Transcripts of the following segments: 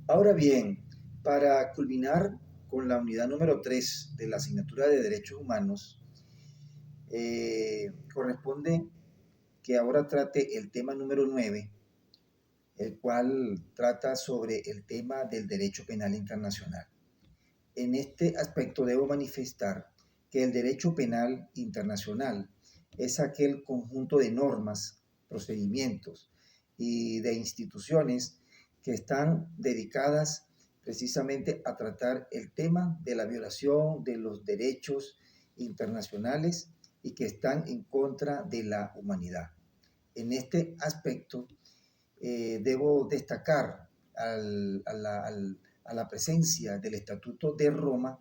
Ahora bien, para culminar con la unidad número 3 de la asignatura de Derechos Humanos, corresponde que ahora trate el tema número 9, el cual trata sobre el tema del derecho penal internacional. En este aspecto debo manifestar que el derecho penal internacional es aquel conjunto de normas, procedimientos y de instituciones que están dedicadas precisamente a tratar el tema de la violación de los derechos internacionales y que están en contra de la humanidad. En este aspecto, debo destacar a la presencia del Estatuto de Roma,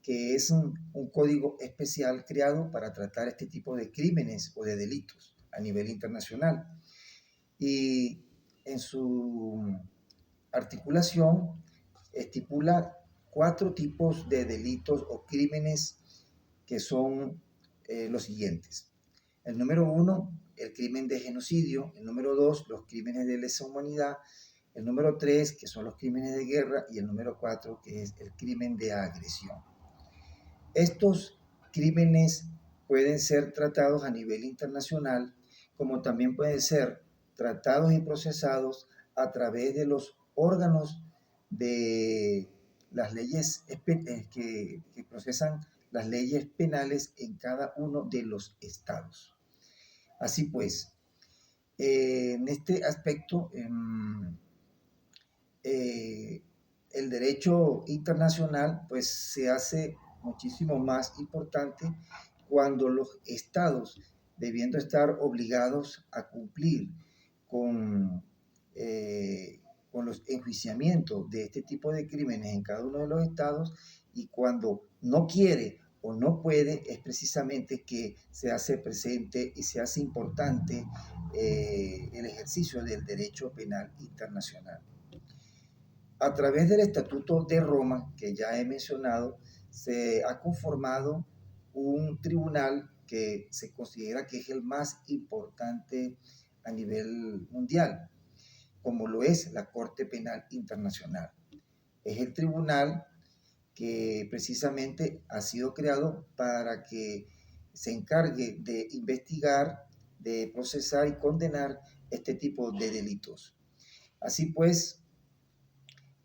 que es un código especial creado para tratar este tipo de crímenes o de delitos a nivel internacional. Y en su articulación estipula 4 tipos de delitos o crímenes que son los siguientes. El número 1, el crimen de genocidio. El número 2, los crímenes de lesa humanidad. El número 3, que son los crímenes de guerra. Y el número 4, que es el crimen de agresión. Estos crímenes pueden ser tratados a nivel internacional, como también pueden ser tratados y procesados a través de los órganos de las leyes que procesan las leyes penales en cada uno de los estados. Así pues, en este aspecto, el derecho internacional pues se hace muchísimo más importante cuando los estados, debiendo estar obligados a cumplir con, con los enjuiciamientos de este tipo de crímenes en cada uno de los estados, y cuando no quiere o no puede, es precisamente que se hace presente y se hace importante el ejercicio del derecho penal internacional. A través del Estatuto de Roma, que ya he mencionado, se ha conformado un tribunal que se considera que es el más importante a nivel mundial, como lo es la Corte Penal Internacional. Es el tribunal que precisamente ha sido creado para que se encargue de investigar, de procesar y condenar este tipo de delitos. Así pues,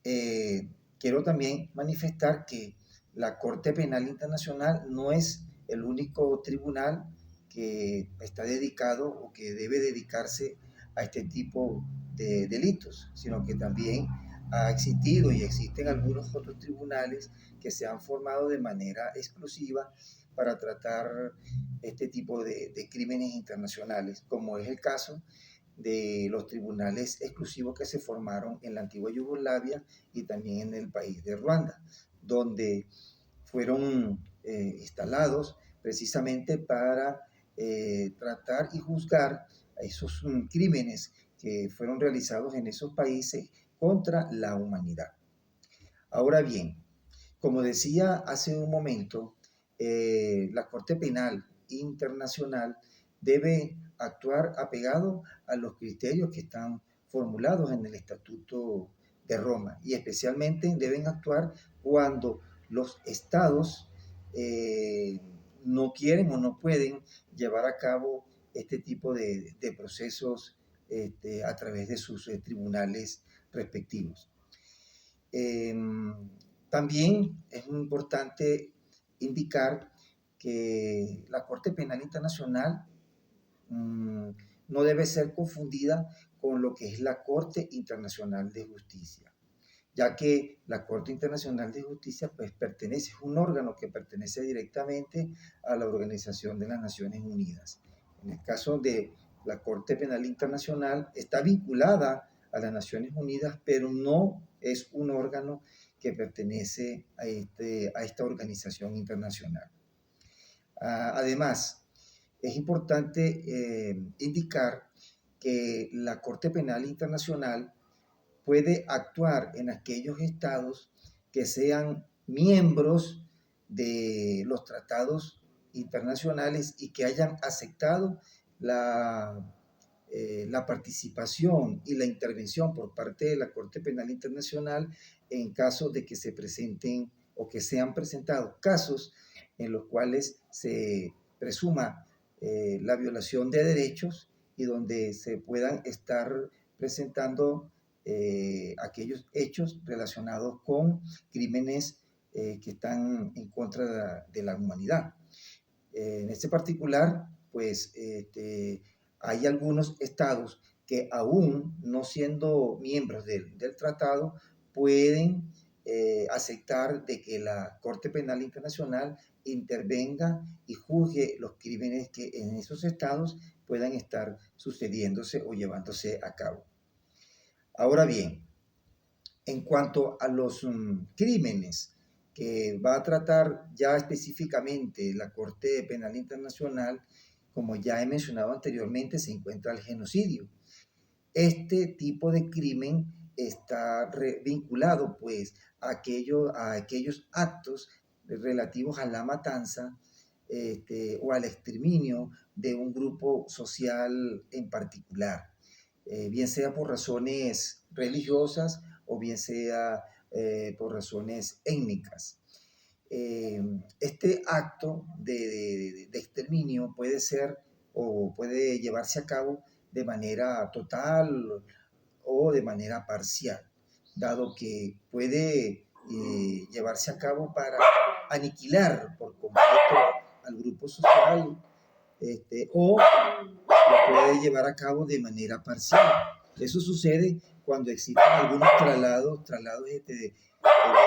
quiero también manifestar que la Corte Penal Internacional no es el único tribunal que está dedicado o que debe dedicarse a este tipo de delitos, sino que también ha existido y existen algunos otros tribunales que se han formado de manera exclusiva para tratar este tipo de crímenes internacionales, como es el caso de los tribunales exclusivos que se formaron en la antigua Yugoslavia y también en el país de Ruanda, donde fueron instalados precisamente para tratar y juzgar esos crímenes que fueron realizados en esos países contra la humanidad. Ahora bien, como decía hace un momento, la Corte Penal Internacional debe actuar apegado a los criterios que están formulados en el Estatuto de Roma, y especialmente deben actuar cuando los estados no quieren o no pueden llevar a cabo este tipo de procesos a través de sus tribunales respectivos. Eh, También es muy importante indicar que la Corte Penal Internacional no debe ser confundida con lo que es la Corte Internacional de Justicia, ya que la Corte Internacional de Justicia pues pertenece, es un órgano que pertenece directamente a la Organización de las Naciones Unidas. En el caso de la Corte Penal Internacional está vinculada a las Naciones Unidas, pero no es un órgano que pertenece a esta organización internacional. Además, es importante indicar que la Corte Penal Internacional puede actuar en aquellos estados que sean miembros de los tratados internacionales y que hayan aceptado la la participación y la intervención por parte de la Corte Penal Internacional en caso de que se presenten o que sean presentados casos en los cuales se presuma la violación de derechos y donde se puedan estar presentando aquellos hechos relacionados con crímenes que están en contra de la humanidad. En este particular, pues hay algunos estados que aún no siendo miembros del tratado pueden aceptar de que la Corte Penal Internacional intervenga y juzgue los crímenes que en esos estados puedan estar sucediéndose o llevándose a cabo. Ahora bien, en cuanto a los crímenes que va a tratar ya específicamente la Corte Penal Internacional, como ya he mencionado anteriormente, se encuentra el genocidio. Este tipo de crimen está vinculado pues a aquellos actos relativos a la matanza o al exterminio de un grupo social en particular, bien sea por razones religiosas o bien sea por razones étnicas. Este acto de exterminio puede ser o puede llevarse a cabo de manera total o de manera parcial, dado que puede llevarse a cabo para aniquilar por completo al grupo social o lo puede llevar a cabo de manera parcial. Eso sucede cuando existen algunos traslados de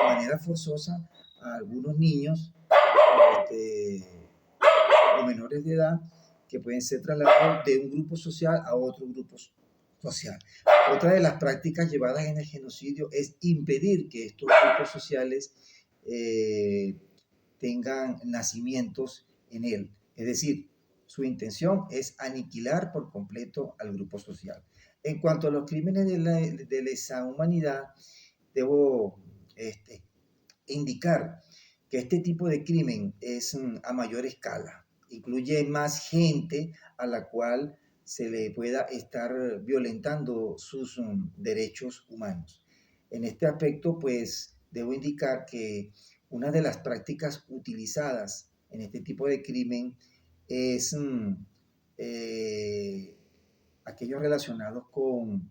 manera forzosa a algunos niños o menores de edad que pueden ser trasladados de un grupo social a otro grupo social. Otra de las prácticas llevadas en el genocidio es impedir que estos grupos sociales tengan nacimientos en él. Es decir, su intención es aniquilar por completo al grupo social. En cuanto a los crímenes de lesa humanidad, debo indicar que este tipo de crimen es a mayor escala, incluye más gente a la cual se le pueda estar violentando sus derechos humanos. En este aspecto, pues, debo indicar que una de las prácticas utilizadas en este tipo de crimen es aquellos relacionados con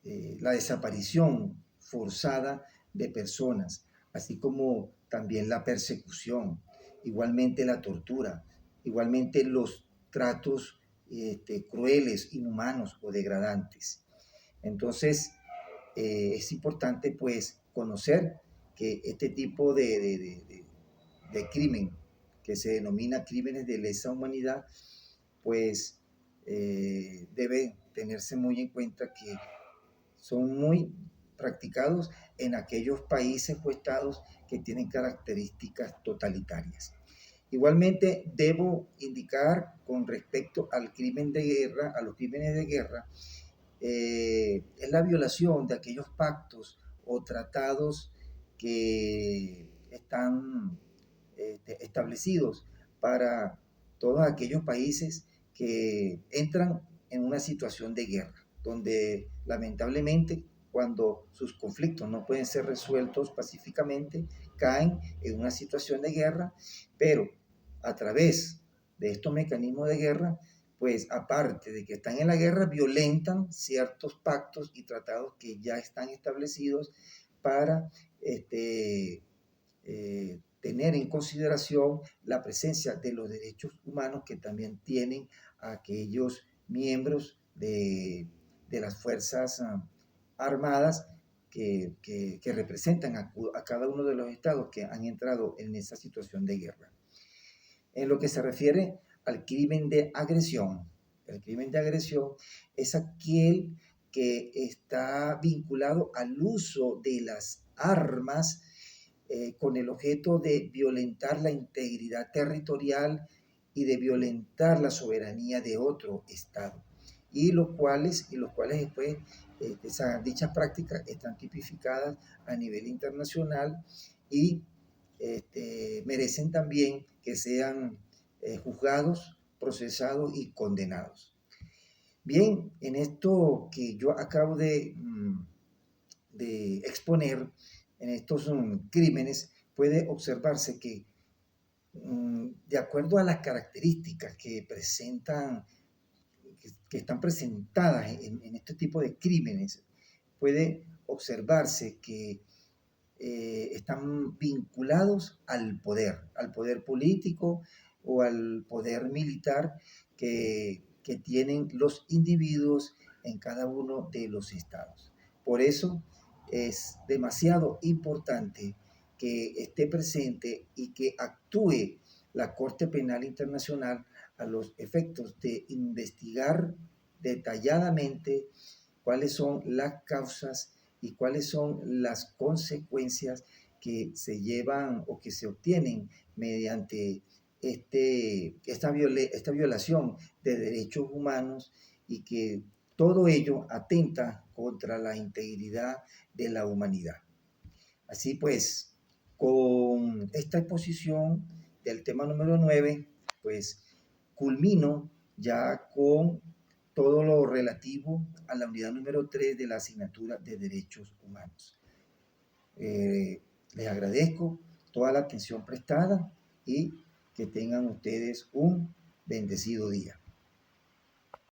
la desaparición forzada de personas, así como también la persecución, igualmente la tortura, igualmente los tratos crueles, inhumanos o degradantes. Entonces, es importante pues conocer que este tipo de crimen, que se denomina crímenes de lesa humanidad, pues debe tenerse muy en cuenta que son muy practicados en aquellos países o estados que tienen características totalitarias. Igualmente, debo indicar con respecto al crimen de guerra, a los crímenes de guerra, es la violación de aquellos pactos o tratados que están establecidos para todos aquellos países que entran en una situación de guerra, donde lamentablemente cuando sus conflictos no pueden ser resueltos pacíficamente, caen en una situación de guerra, pero a través de estos mecanismos de guerra, pues aparte de que están en la guerra, violentan ciertos pactos y tratados que ya están establecidos para tener en consideración la presencia de los derechos humanos que también tienen aquellos miembros de las Fuerzas Armadas que representan a cada uno de los estados que han entrado en esa situación de guerra. En lo que se refiere al crimen de agresión, el crimen de agresión es aquel que está vinculado al uso de las armas con el objeto de violentar la integridad territorial y de violentar la soberanía de otro estado. Y los cuales después, dichas prácticas están tipificadas a nivel internacional y merecen también que sean juzgados procesados y condenados. Bien, en esto que yo acabo de exponer, en estos crímenes, puede observarse que de acuerdo a las características que presentan, que están presentadas en este tipo de crímenes, puede observarse que están vinculados al poder político o al poder militar que tienen los individuos en cada uno de los estados. Por eso es demasiado importante que esté presente y que actúe la Corte Penal Internacional a los efectos de investigar detalladamente cuáles son las causas y cuáles son las consecuencias que se llevan o que se obtienen mediante esta violación de derechos humanos, y que todo ello atenta contra la integridad de la humanidad. Así pues, con esta exposición del tema número 9, pues culmino ya con todo lo relativo a la unidad número 3 de la asignatura de Derechos Humanos. Les agradezco toda la atención prestada y que tengan ustedes un bendecido día.